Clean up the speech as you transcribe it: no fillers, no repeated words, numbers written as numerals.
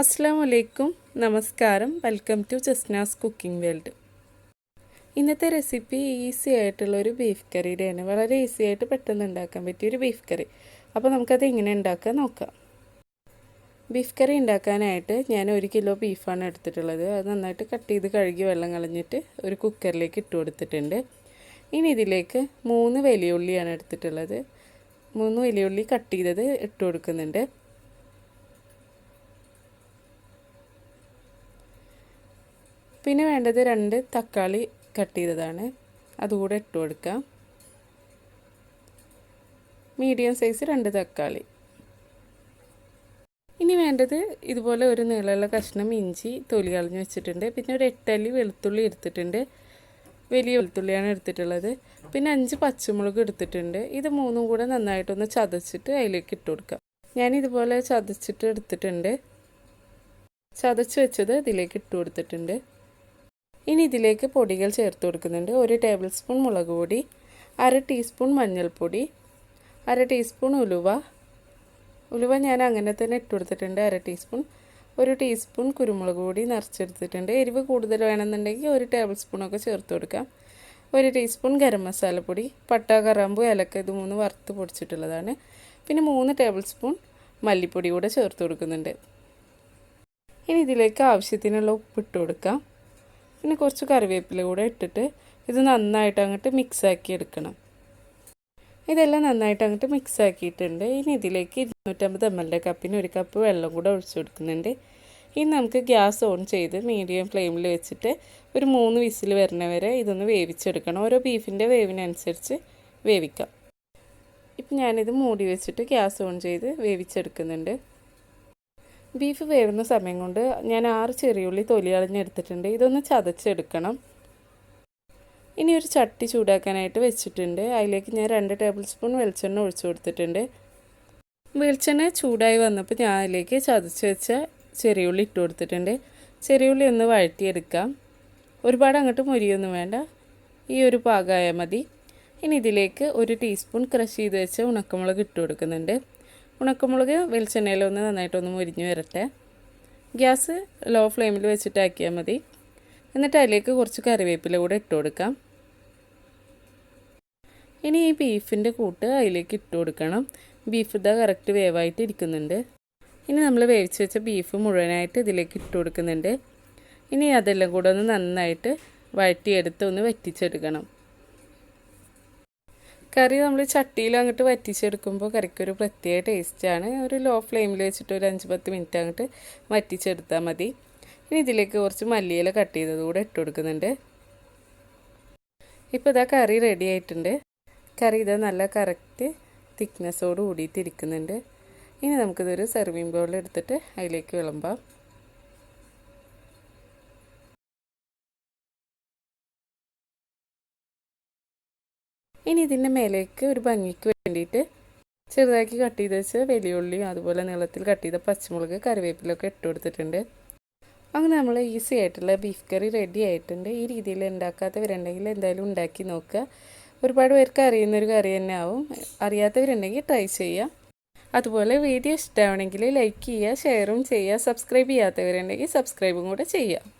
അസ്സലാമു അലൈക്കും, നമസ്കാരം. Welcome to Jasna's cooking world. ഇന്നത്തെ റെസിപ്പി ഈസി ആയിട്ടുള്ളൊരു ബീഫ് കറിയുടെയാണ്. വളരെ ഈസി ആയിട്ട് പെട്ടെന്ന് ഉണ്ടാക്കാൻ പറ്റിയൊരു ബീഫ് കറി. അപ്പോൾ നമുക്കത് എങ്ങനെ ഉണ്ടാക്കാൻ നോക്കാം. ബീഫ് കറി ഉണ്ടാക്കാനായിട്ട് ഞാൻ 1 കിലോ ബീഫാണ് എടുത്തിട്ടുള്ളത്. അത് നന്നായിട്ട് കട്ട് ചെയ്ത് കഴുകി വെള്ളം കളഞ്ഞിട്ട് ഒരു കുക്കറിലേക്ക് ഇട്ട് കൊടുത്തിട്ടുണ്ട്. ഇനി ഇതിലേക്ക് 3 വലിയ ഉള്ളിയാണ് എടുത്തിട്ടുള്ളത്. 3 വലിയ ഉള്ളി കട്ട് ചെയ്തത് ഇട്ട് കൊടുക്കുന്നുണ്ട്. പിന്നെ വേണ്ടത് 2 തക്കാളി കട്ട് ചെയ്തതാണ്, അതുകൂടെ ഇട്ട് കൊടുക്കാം. മീഡിയം സൈസ് 2 തക്കാളി. ഇനി വേണ്ടത് ഇതുപോലെ ഒരു നീളമുള്ള കഷ്ണം ഇഞ്ചി തൊലി കളഞ്ഞ് വെച്ചിട്ടുണ്ട്. പിന്നെ ഒരു 8 അല്ലി വെളുത്തുള്ളി എടുത്തിട്ടുണ്ട്. വലിയ വെളുത്തുള്ളിയാണ് എടുത്തിട്ടുള്ളത്. പിന്നെ 5 പച്ചമുളക് എടുത്തിട്ടുണ്ട്. ഇത് 3ഉം കൂടെ നന്നായിട്ടൊന്ന് ചതച്ചിട്ട് അതിലേക്ക് ഇട്ട് കൊടുക്കാം. ഞാനിതുപോലെ ചതച്ചിട്ട് എടുത്തിട്ടുണ്ട്. ചതച്ച് വെച്ചത് ഇതിലേക്ക് ഇട്ട് കൊടുത്തിട്ടുണ്ട്. ഇനി ഇതിലേക്ക് പൊടികൾ ചേർത്ത് കൊടുക്കുന്നുണ്ട്. 1 ടേബിൾ സ്പൂൺ മുളക് പൊടി, 1/2 ടീസ്പൂൺ മഞ്ഞൾപ്പൊടി, 1/2 ടീസ്പൂൺ ഉലുവ ഞാൻ അങ്ങനെ തന്നെ ഇട്ട് കൊടുത്തിട്ടുണ്ട്. 1/2 ടീസ്പൂൺ. 1 ടീസ്പൂൺ കുരുമുളക് പൊടി നിറച്ചെടുത്തിട്ടുണ്ട്. എരിവ് കൂടുതൽ വേണമെന്നുണ്ടെങ്കിൽ 1 ടേബിൾ സ്പൂണൊക്കെ ചേർത്ത് കൊടുക്കാം. 1 ടീസ്പൂൺ ഗരം മസാലപ്പൊടി, പട്ട, കറാമ്പു, ഏലക്ക, ഇത് 3 വറുത്ത് പൊടിച്ചിട്ടുള്ളതാണ്. പിന്നെ 3 ടേബിൾ സ്പൂൺ മല്ലിപ്പൊടി കൂടെ ചേർത്ത് കൊടുക്കുന്നുണ്ട്. ഇനി ഇതിലേക്ക് ആവശ്യത്തിനുള്ള ഉപ്പിട്ട് കൊടുക്കാം. പിന്നെ കുറച്ച് കറിവേപ്പില കൂടെ ഇട്ടിട്ട് ഇത് നന്നായിട്ട് അങ്ങോട്ട് മിക്സാക്കി എടുക്കണം. ഇതെല്ലാം നന്നായിട്ട് അങ്ങോട്ട് മിക്സാക്കിയിട്ടുണ്ട്. ഇനി ഇതിലേക്ക് 250 ml കപ്പിന് 1 കപ്പ് വെള്ളം കൂടെ ഒഴിച്ചു കൊടുക്കുന്നുണ്ട്. ഇനി നമുക്ക് ഗ്യാസ് ഓൺ ചെയ്ത് മീഡിയം ഫ്ലെയിമിൽ വെച്ചിട്ട് ഒരു 3 വിസിൽ വരുന്ന വരെ ഇതൊന്ന് വേവിച്ചെടുക്കണം. ഓരോ ബീഫിൻ്റെ വേവിനനുസരിച്ച് വേവിക്കാം. ഇപ്പം ഞാനിത് മൂടി വെച്ചിട്ട് ഗ്യാസ് ഓൺ ചെയ്ത് വേവിച്ചെടുക്കുന്നുണ്ട്. ബീഫ് വേവുന്ന സമയം കൊണ്ട് ഞാൻ 6 ചെറിയുള്ളി തൊലി കളഞ്ഞെടുത്തിട്ടുണ്ട്. ഇതൊന്ന് ചതച്ചെടുക്കണം. ഇനി ഒരു ചട്ടി ചൂടാക്കാനായിട്ട് വെച്ചിട്ടുണ്ട്. അതിലേക്ക് ഞാൻ 2 ടേബിൾ സ്പൂൺ വെളിച്ചെണ്ണ ഒഴിച്ചു കൊടുത്തിട്ടുണ്ട്. വെളിച്ചെണ്ണ ചൂടായി വന്നപ്പോൾ ഞാൻ അതിലേക്ക് ചതച്ച് വെച്ച ചെറിയുള്ളി ഇട്ട് കൊടുത്തിട്ടുണ്ട്. ചെറിയുള്ളി ഒന്ന് വഴറ്റിയെടുക്കാം. ഒരുപാട് അങ്ങോട്ട് മുരിയൊന്നും വേണ്ട, ഈ ഒരു പാകമായാൽ മതി. ഇനി ഇതിലേക്ക് 1 ടീസ്പൂൺ ക്രഷ് ചെയ്ത് വെച്ച ഉണക്കമുളക് ഇട്ട് കൊടുക്കുന്നുണ്ട്. ഉണക്കമുളക് വെളിച്ചെണ്ണയിലൊന്ന് നന്നായിട്ടൊന്ന് മുരിഞ്ഞ് വരട്ടെ. ഗ്യാസ് ലോ ഫ്ലെയിമിൽ വെച്ചിട്ടാക്കിയാൽ മതി. എന്നിട്ട് അതിലേക്ക് കുറച്ച് കറിവേപ്പില കൂടെ ഇട്ട് കൊടുക്കാം. ഇനി ഈ ബീഫിൻ്റെ കൂട്ട് അതിലേക്ക് ഇട്ട് കൊടുക്കണം. ബീഫ് ഇതാ കറക്റ്റ് വേവായിട്ട് ഇരിക്കുന്നുണ്ട്. ഇനി നമ്മൾ വേവിച്ച് വെച്ച ബീഫ് മുഴുവനായിട്ട് ഇതിലേക്ക് ഇട്ട് കൊടുക്കുന്നുണ്ട്. ഇനി അതെല്ലാം കൂടെ ഒന്ന് നന്നായിട്ട് വഴറ്റിയെടുത്ത് ഒന്ന് വറ്റിച്ചെടുക്കണം. കറി നമ്മൾ ചട്ടിയിൽ അങ്ങോട്ട് വറ്റിച്ചെടുക്കുമ്പോൾ കറിക്കൊരു പ്രത്യേക ടേസ്റ്റാണ്. ഒരു ലോ ഫ്ലെയിമിൽ വെച്ചിട്ട് ഒരു 5-10 മിനിറ്റ് അങ്ങോട്ട് വറ്റിച്ചെടുത്താൽ മതി. ഇനി ഇതിലേക്ക് കുറച്ച് മല്ലിയില കട്ട് ചെയ്തത് കൂടെ ഇട്ട് കൊടുക്കുന്നുണ്ട്. ഇപ്പോൾ ഇതാ കറി റെഡി ആയിട്ടുണ്ട്. കറി ഇതാ നല്ല കറക്റ്റ് തിക്നെസ്സോട് കൂടിയിട്ടിരിക്കുന്നുണ്ട്. ഇനി നമുക്കിതൊരു സെർവിങ് ബൗളിൽ എടുത്തിട്ട് അതിലേക്ക് വിളമ്പാം. ഇനി ഇതിൻ്റെ മേലേക്ക് ഒരു ഭംഗിക്ക് വേണ്ടിയിട്ട് ചെറുതാക്കി കട്ട് ചെയ്ത് വെച്ച് വലിയുള്ളി, അതുപോലെ നീളത്തിൽ കട്ട് ചെയ്ത പച്ചമുളക്, കറിവേപ്പിലൊക്കെ ഇട്ട് കൊടുത്തിട്ടുണ്ട്. അങ്ങനെ നമ്മൾ ഈസി ആയിട്ടുള്ള ബീഫ് കറി റെഡി ആയിട്ടുണ്ട്. ഈ രീതിയിൽ ഉണ്ടാക്കാത്തവരുണ്ടെങ്കിൽ എന്തായാലും ഉണ്ടാക്കി നോക്കുക. ഒരുപാട് പേർക്ക് അറിയുന്നൊരു കറി തന്നെ ആവും. അറിയാത്തവരുണ്ടെങ്കിൽ ട്രൈ ചെയ്യുക. അതുപോലെ വീഡിയോ ഇഷ്ടമാണെങ്കിൽ ലൈക്ക് ചെയ്യുക, ഷെയറും ചെയ്യുക. സബ്സ്ക്രൈബ് ചെയ്യാത്തവരുണ്ടെങ്കിൽ സബ്സ്ക്രൈബും കൂടെ ചെയ്യുക.